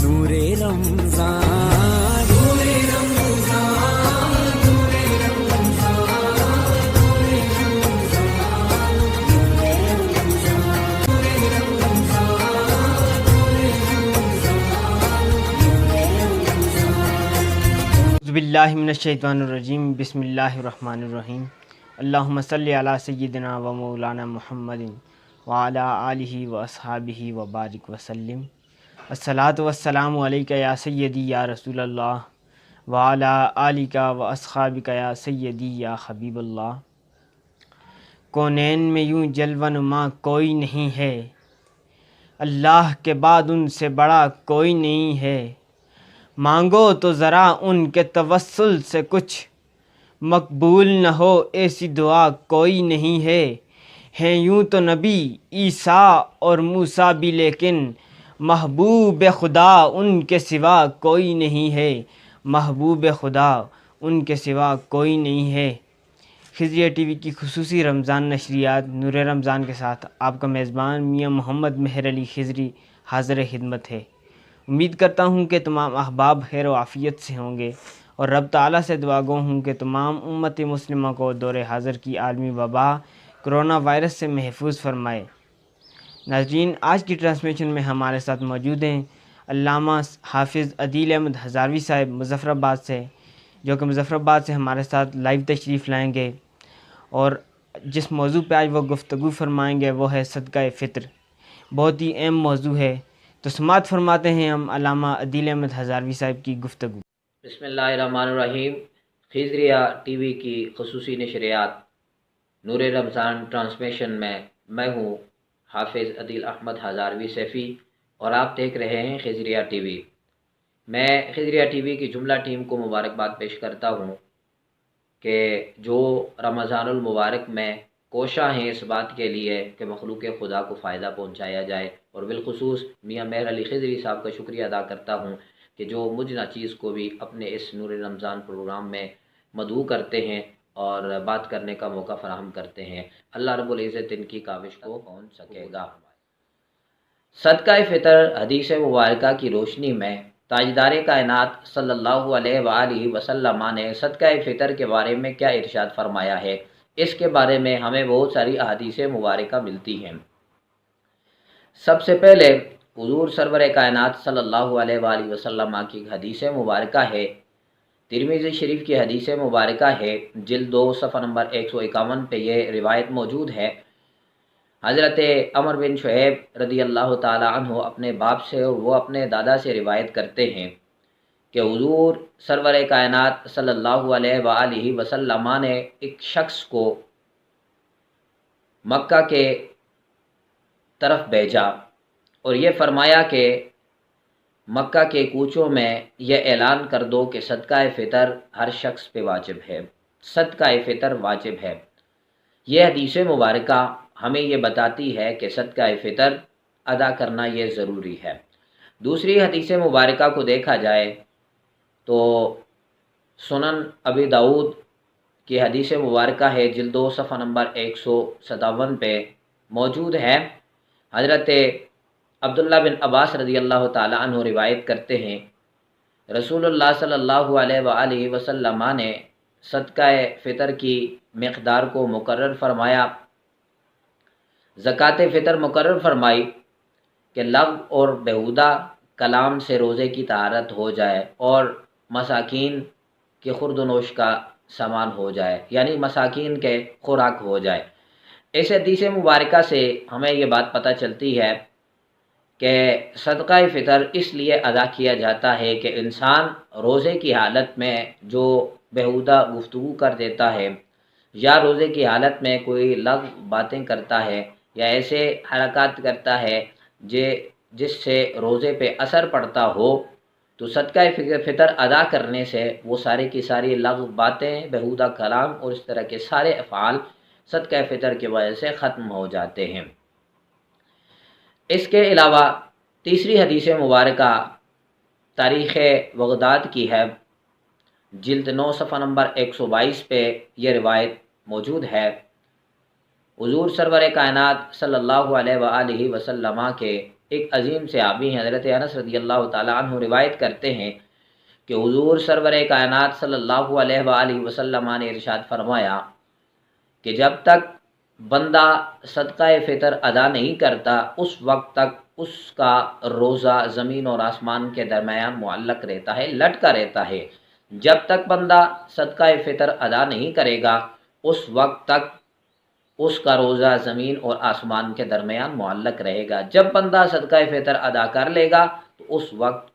نور رمضان، نور رمضان، نور اعوذ باللہ من الشیطان الرجیم، بسم اللہ الرحمن الرحیم۔ اللہم صلی علی سیدنا و مولانا محمد وعلی آلہ و اصحابہ و بارک وسلم۔ الصلاۃ والسلام علیکہ یا سیدی یا رسول اللہ وعلی آلک و اصحابک یا سیدی یا حبیب اللہ۔ کونین میں یوں جلوہ نما کوئی نہیں ہے، اللہ کے بعد ان سے بڑا کوئی نہیں ہے۔ مانگو تو ذرا ان کے توسل سے کچھ، مقبول نہ ہو ایسی دعا کوئی نہیں ہے۔ ہیں یوں تو نبی عیسیٰ اور موسیٰ بھی، لیکن محبوب خدا ان کے سوا کوئی نہیں ہے، محبوب خدا ان کے سوا کوئی نہیں ہے۔ خضریہ ٹی وی کی خصوصی رمضان نشریات نور رمضان کے ساتھ آپ کا میزبان میاں محمد مہر علی خضری حاضر خدمت ہے۔ امید کرتا ہوں کہ تمام احباب خیر و عافیت سے ہوں گے، اور رب تعالیٰ سے دعا گو ہوں کہ تمام امت مسلمہ کو دور حاضر کی عالمی وبا کرونا وائرس سے محفوظ فرمائے۔ ناظرین، آج کی ٹرانسمیشن میں ہمارے ساتھ موجود ہیں علامہ حافظ عدیل احمد ہزاروی صاحب مظفر آباد سے، جو کہ مظفر آباد سے ہمارے ساتھ لائیو تشریف لائیں گے، اور جس موضوع پہ آج وہ گفتگو فرمائیں گے وہ ہے صدقہ فطر۔ بہت ہی اہم موضوع ہے، تو سماعت فرماتے ہیں ہم علامہ عدیل احمد ہزاروی صاحب کی گفتگو۔ بسم اللہ الرحمن الرحیم۔ خضریہ ٹی وی کی خصوصی نشریات نور رمضان ٹرانسمیشن میں ہوں حافظ عدیل احمد ہزاروی سیفی، اور آپ دیکھ رہے ہیں خضریہ ٹی وی۔ میں خضریہ ٹی وی کی جملہ ٹیم کو مبارکباد پیش کرتا ہوں کہ جو رمضان المبارک میں کوشاں ہیں اس بات کے لیے کہ مخلوق خدا کو فائدہ پہنچایا جائے، اور بالخصوص میاں مہر علی خضری صاحب کا شکریہ ادا کرتا ہوں کہ جو مجھ ناچیز کو بھی اپنے اس نور رمضان پروگرام میں مدعو کرتے ہیں اور بات کرنے کا موقع فراہم کرتے ہیں۔ اللہ رب العزت ان کی کاوش کو پہنچ سکے گا۔ صدقہ فطر حدیث مبارکہ کی روشنی میں تاجدار کائنات صلی اللہ علیہ وآلہ وسلم نے صدقہ فطر کے بارے میں کیا ارشاد فرمایا ہے، اس کے بارے میں ہمیں بہت ساری احادیث مبارکہ ملتی ہیں۔ سب سے پہلے حضور سرور کائنات صلی اللہ علیہ وآلہ وسلم کی حدیث مبارکہ ہے، ترمذی شریف کی حدیث مبارکہ ہے، جلد 2 صفحہ نمبر 151 پہ یہ روایت موجود ہے۔ حضرت عمر بن شعیب رضی اللہ تعالی عنہ اپنے باپ سے اور وہ اپنے دادا سے روایت کرتے ہیں کہ حضور سرور کائنات صلی اللہ علیہ وآلہ وسلم نے ایک شخص کو مکہ کے طرف بھیجا اور یہ فرمایا کہ مکہ کے کوچوں میں یہ اعلان کر دو کہ صدقہ فطر ہر شخص پہ واجب ہے، صدقہ فطر واجب ہے۔ یہ حدیث مبارکہ ہمیں یہ بتاتی ہے کہ صدقہ فطر ادا کرنا یہ ضروری ہے۔ دوسری حدیث مبارکہ کو دیکھا جائے تو سنن ابی داؤد کی حدیث مبارکہ ہے، جلد 2 صفحہ نمبر 157 پہ موجود ہے۔ حضرت عبداللہ بن عباس رضی اللہ تعالی عنہ روایت کرتے ہیں، رسول اللہ صلی اللہ علیہ وآلہ وسلم نے صدقہ فطر کی مقدار کو مقرر فرمایا، زکوٰۃ فطر مقرر فرمائی کہ لغو اور بیہودہ کلام سے روزے کی طہارت ہو جائے اور مساکین کے خورد و نوش کا سامان ہو جائے، یعنی مساکین کے خوراک ہو جائے۔ اس حدیث مبارکہ سے ہمیں یہ بات پتہ چلتی ہے کہ صدقہ فطر اس لیے ادا کیا جاتا ہے کہ انسان روزے کی حالت میں جو بیہودہ گفتگو کر دیتا ہے یا روزے کی حالت میں کوئی لغو باتیں کرتا ہے یا ایسے حرکات کرتا ہے جس سے روزے پہ اثر پڑتا ہو، تو صدقہ فطر ادا کرنے سے وہ سارے کی ساری لغو باتیں، بیہودہ کلام اور اس طرح کے سارے افعال صدقہ فطر کی وجہ سے ختم ہو جاتے ہیں۔ اس کے علاوہ تیسری حدیث مبارکہ تاریخ بغداد کی ہے، جلد 9 صفحہ نمبر 122 پہ یہ روایت موجود ہے۔ حضور سرور کائنات صلی اللہ علیہ وآلہ وسلم کے ایک عظیم صحابی ہیں حضرت انس رضی اللہ تعالیٰ عنہ روایت کرتے ہیں کہ حضور سرور کائنات صلی اللہ علیہ وآلہ وسلم نے ارشاد فرمایا کہ جب تک بندہ صدقہ فطر ادا نہیں کرتا اس وقت تک اس کا روزہ زمین اور آسمان کے درمیان معلق رہتا ہے، لٹکا رہتا ہے۔ جب تک بندہ صدقہ فطر ادا نہیں کرے گا اس وقت تک اس کا روزہ زمین اور آسمان کے درمیان معلق رہے گا۔ جب بندہ صدقہ فطر ادا کر لے گا تو اس وقت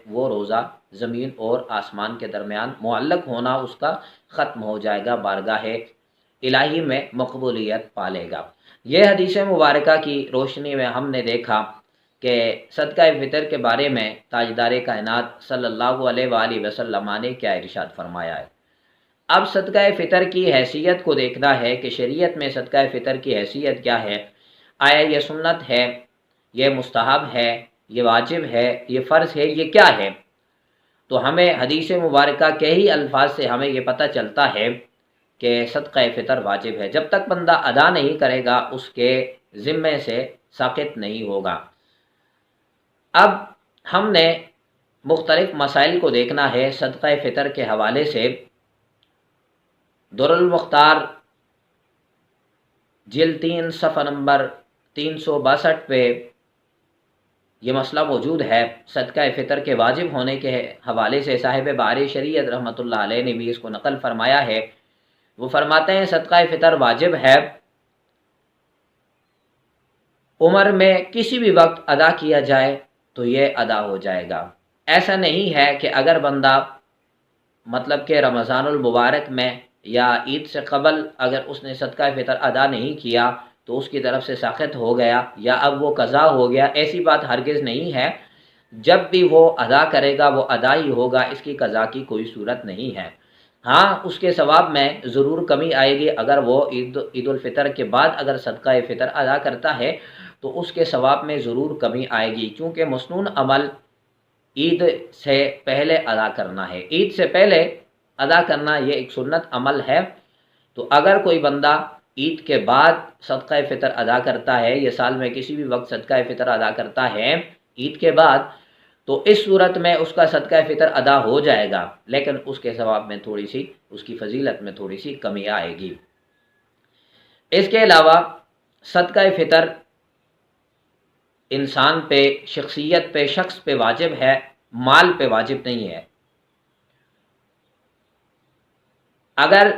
وہ روزہ زمین اور آسمان کے درمیان معلق ہونا اس کا ختم ہو جائے گا، بارگاہ الہی میں مقبولیت پالے گا۔ یہ حدیث مبارکہ کی روشنی میں ہم نے دیکھا کہ صدقہ فطر کے بارے میں تاجدار کائنات صلی اللہ علیہ وآلہ وسلم نے کیا ارشاد فرمایا ہے۔ اب صدقہ فطر کی حیثیت کو دیکھنا ہے کہ شریعت میں صدقہ فطر کی حیثیت کیا ہے، آیا یہ سنت ہے، یہ مستحب ہے، یہ واجب ہے، یہ فرض ہے، یہ کیا ہے؟ تو ہمیں حدیث مبارکہ کے ہی الفاظ سے ہمیں یہ پتہ چلتا ہے کہ صدقہ فطر واجب ہے۔ جب تک بندہ ادا نہیں کرے گا اس کے ذمے سے ساقط نہیں ہوگا۔ اب ہم نے مختلف مسائل کو دیکھنا ہے صدقہ فطر کے حوالے سے۔ در المختار جلد 3 صفحہ نمبر 362 پہ یہ مسئلہ موجود ہے۔ صدقہ فطر کے واجب ہونے کے حوالے سے صاحب باری شریعت رحمۃ اللہ علیہ نے بھی اس کو نقل فرمایا ہے۔ وہ فرماتے ہیں صدقہ فطر واجب ہے، عمر میں کسی بھی وقت ادا کیا جائے تو یہ ادا ہو جائے گا۔ ایسا نہیں ہے کہ اگر بندہ مطلب کہ رمضان المبارک میں یا عید سے قبل اگر اس نے صدقہ فطر ادا نہیں کیا تو اس کی طرف سے ساقط ہو گیا یا اب وہ قضا ہو گیا، ایسی بات ہرگز نہیں ہے۔ جب بھی وہ ادا کرے گا وہ ادا ہی ہوگا، اس کی قضا کی کوئی صورت نہیں ہے۔ ہاں اس کے ثواب میں ضرور کمی آئے گی، اگر وہ عید الفطر کے بعد اگر صدقہ فطر ادا کرتا ہے تو اس کے ثواب میں ضرور کمی آئے گی، کیونکہ مسنون عمل عید سے پہلے ادا کرنا ہے، عید سے پہلے ادا کرنا یہ ایک سنت عمل ہے۔ تو اگر کوئی بندہ عید کے بعد صدقہ فطر ادا کرتا ہے یا سال میں کسی بھی وقت صدقہ فطر ادا کرتا ہے عید کے بعد، تو اس صورت میں اس کا صدقہ فطر ادا ہو جائے گا، لیکن اس کے ثواب میں تھوڑی سی، اس کی فضیلت میں تھوڑی سی کمی آئے گی۔ اس کے علاوہ صدقہ فطر انسان پہ، شخصیت پہ، شخص پہ واجب ہے، مال پہ واجب نہیں ہے۔ اگر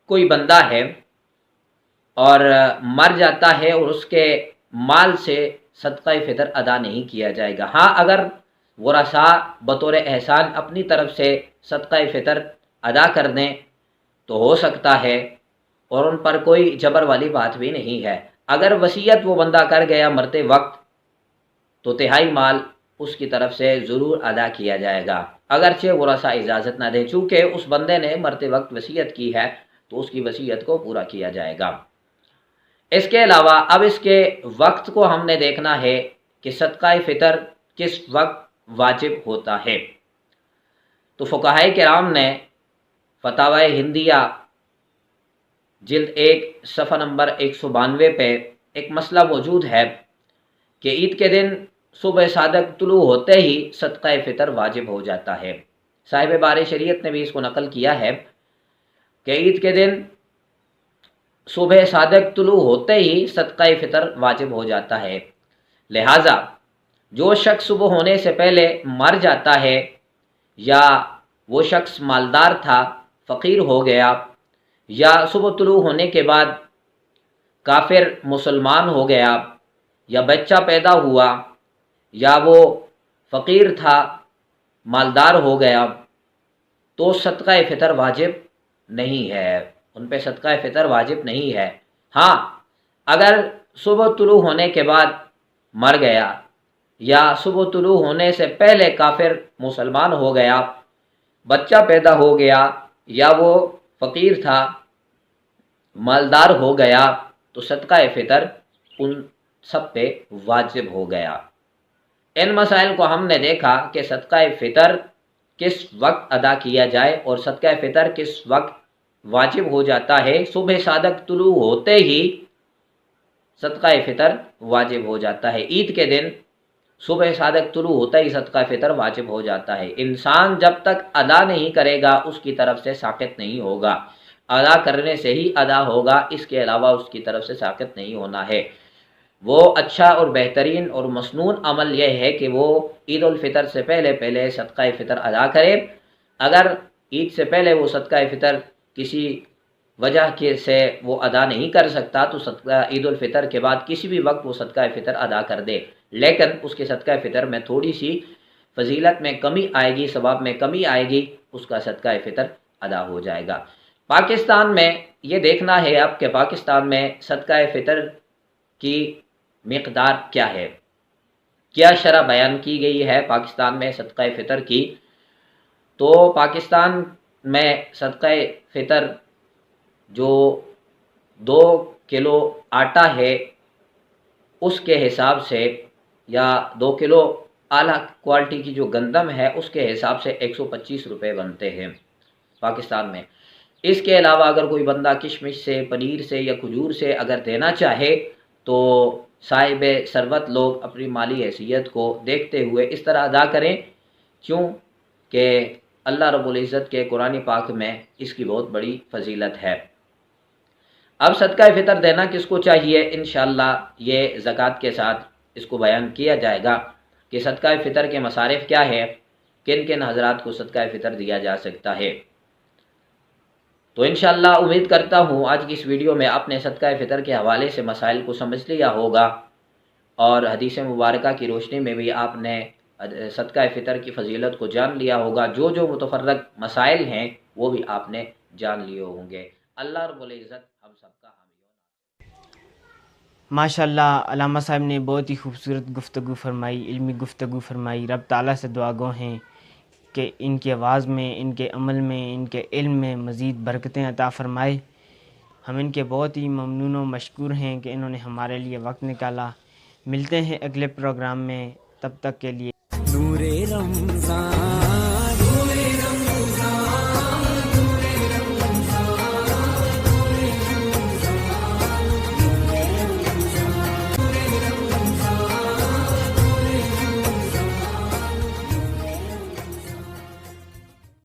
کوئی بندہ ہے اور مر جاتا ہے اور اس کے مال سے صدقہ فطر ادا نہیں کیا جائے گا۔ ہاں اگر ورثاء بطور احسان اپنی طرف سے صدقہ فطر ادا کر دیں تو ہو سکتا ہے، اور ان پر کوئی جبر والی بات بھی نہیں ہے۔ اگر وصیت وہ بندہ کر گیا مرتے وقت تو تہائی مال اس کی طرف سے ضرور ادا کیا جائے گا، اگرچہ ورثاء اجازت نہ دیں، چونکہ اس بندے نے مرتے وقت وصیت کی ہے تو اس کی وصیت کو پورا کیا جائے گا۔ اس کے علاوہ اب اس کے وقت کو ہم نے دیکھنا ہے کہ صدقہ فطر کس وقت واجب ہوتا ہے۔ تو فقہائے کرام نے فتاوی ہندیہ جلد 1 صفحہ نمبر 192 پہ ایک مسئلہ موجود ہے کہ عید کے دن صبح صادق طلوع ہوتے ہی صدقہ فطر واجب ہو جاتا ہے۔ صاحب باری شریعت نے بھی اس کو نقل کیا ہے کہ عید کے دن صبح صادق طلوع ہوتے ہی صدقہ فطر واجب ہو جاتا ہے۔ لہٰذا جو شخص صبح ہونے سے پہلے مر جاتا ہے، یا وہ شخص مالدار تھا فقیر ہو گیا، یا صبح طلوع ہونے کے بعد کافر مسلمان ہو گیا، یا بچہ پیدا ہوا، یا وہ فقیر تھا مالدار ہو گیا، تو صدقہ فطر واجب نہیں ہے، ان پہ صدقہ فطر واجب نہیں ہے۔ ہاں اگر صبح طلوع ہونے کے بعد مر گیا یا صبح طلوع ہونے سے پہلے کافر مسلمان ہو گیا، بچہ پیدا ہو گیا، یا وہ فقیر تھا مالدار ہو گیا، تو صدقہ فطر ان سب پہ واجب ہو گیا۔ ان مسائل کو ہم نے دیکھا کہ صدقہ فطر کس وقت ادا کیا جائے اور صدقہ فطر کس وقت واجب ہو جاتا ہے۔ صبح صادق طلوع ہوتے ہی صدقہ فطر واجب ہو جاتا ہے۔ عید کے دن صبح صادق طلوع ہوتا ہی صدقہ فطر واجب ہو جاتا ہے۔ انسان جب تک ادا نہیں کرے گا اس کی طرف سے ساقط نہیں ہوگا، ادا کرنے سے ہی ادا ہوگا، اس کے علاوہ اس کی طرف سے ساقط نہیں ہونا ہے۔ وہ اچھا اور بہترین اور مسنون عمل یہ ہے کہ وہ عید الفطر سے پہلے صدقہ فطر ادا کرے۔ اگر عید سے پہلے وہ صدقہ فطر کسی وجہ کے سے وہ ادا نہیں کر سکتا تو صدقہ عید الفطر کے بعد کسی بھی وقت وہ صدقہ فطر ادا کر دے، لیکن اس کے صدقہ فطر میں تھوڑی سی فضیلت میں کمی آئے گی، ثواب میں کمی آئے گی، اس کا صدقہ فطر ادا ہو جائے گا۔ پاکستان میں یہ دیکھنا ہے اب کہ پاکستان میں صدقہ فطر کی مقدار کیا ہے، کیا شرح بیان کی گئی ہے پاکستان میں صدقہ فطر کی۔ تو پاکستان میں صدقہ فطر جو 2 کلو آٹا ہے اس کے حساب سے، یا 2 کلو اعلیٰ کوالٹی کی جو گندم ہے اس کے حساب سے 125 روپے بنتے ہیں پاکستان میں۔ اس کے علاوہ اگر کوئی بندہ کشمش سے، پنیر سے یا کھجور سے اگر دینا چاہے تو صاحب ثروت لوگ اپنی مالی حیثیت کو دیکھتے ہوئے اس طرح ادا کریں، کیوں کہ اللہ رب العزت کے قرآن پاک میں اس کی بہت بڑی فضیلت ہے۔ اب صدقہ فطر دینا کس کو چاہیے، انشاءاللہ یہ زکوٰۃ کے ساتھ اس کو بیان کیا جائے گا کہ صدقہ فطر کے مصارف کیا ہے، کن کن حضرات کو صدقہ فطر دیا جا سکتا ہے۔ تو انشاءاللہ امید کرتا ہوں آج کی اس ویڈیو میں آپ نے صدقہ فطر کے حوالے سے مسائل کو سمجھ لیا ہوگا، اور حدیث مبارکہ کی روشنی میں بھی آپ نے صدقہ فطر کی فضیلت کو جان لیا ہوگا، جو متفرق مسائل ہیں وہ بھی آپ نے جان لیے ہوں گے۔ اللہ رب العزت ہم سب کا حامی ہو۔ ماشاءاللہ علامہ صاحب نے بہت ہی خوبصورت گفتگو فرمائی، علمی گفتگو فرمائی۔ رب تعالیٰ سے دعا گو ہیں کہ ان کی آواز میں، ان کے عمل میں، ان کے علم میں مزید برکتیں عطا فرمائے۔ ہم ان کے بہت ہی ممنون و مشکور ہیں کہ انہوں نے ہمارے لیے وقت نکالا۔ ملتے ہیں اگلے پروگرام میں، تب تک کے لیے نور رمضان